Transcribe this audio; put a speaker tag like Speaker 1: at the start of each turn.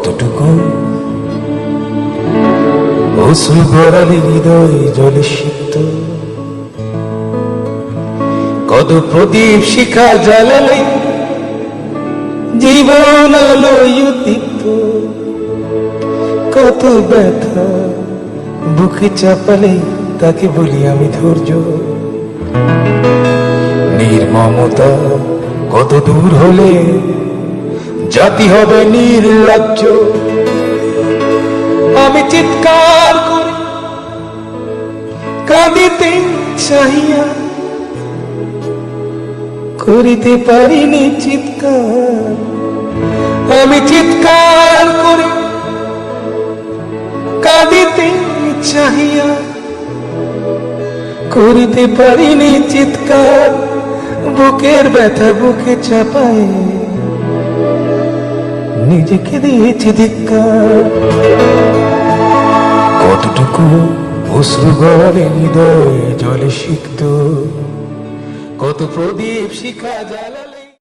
Speaker 1: কতটুকু অশ্রু গড়ালে হৃদয় জলে সিক্ত, কত প্রদীপ শিখা জ্বালালে জীবন আলোয় দীপ্ত, কত ব্যথা বুকে চাপালে তাকে বলি আমি ধৈর্য। নির্মমতা কত দূর হলে জাতি হবে নির্লজ্জ। আমি চিৎকার করে কাঁদিতে চাহিয়া করিতে পারিনি চিৎকার। আমি চিৎকার করে কাঁদিতে চাহিয়া করিতে পারিনি চিৎকার। বুকের ব্যথা বুকে চাপায় নিজেকে দিয়েছি ধিক্কার। কতটুকু অশ্রু গড়ালে হৃদয় জলে সিক্ত, কত প্রদীপ শিখা জ্বালা।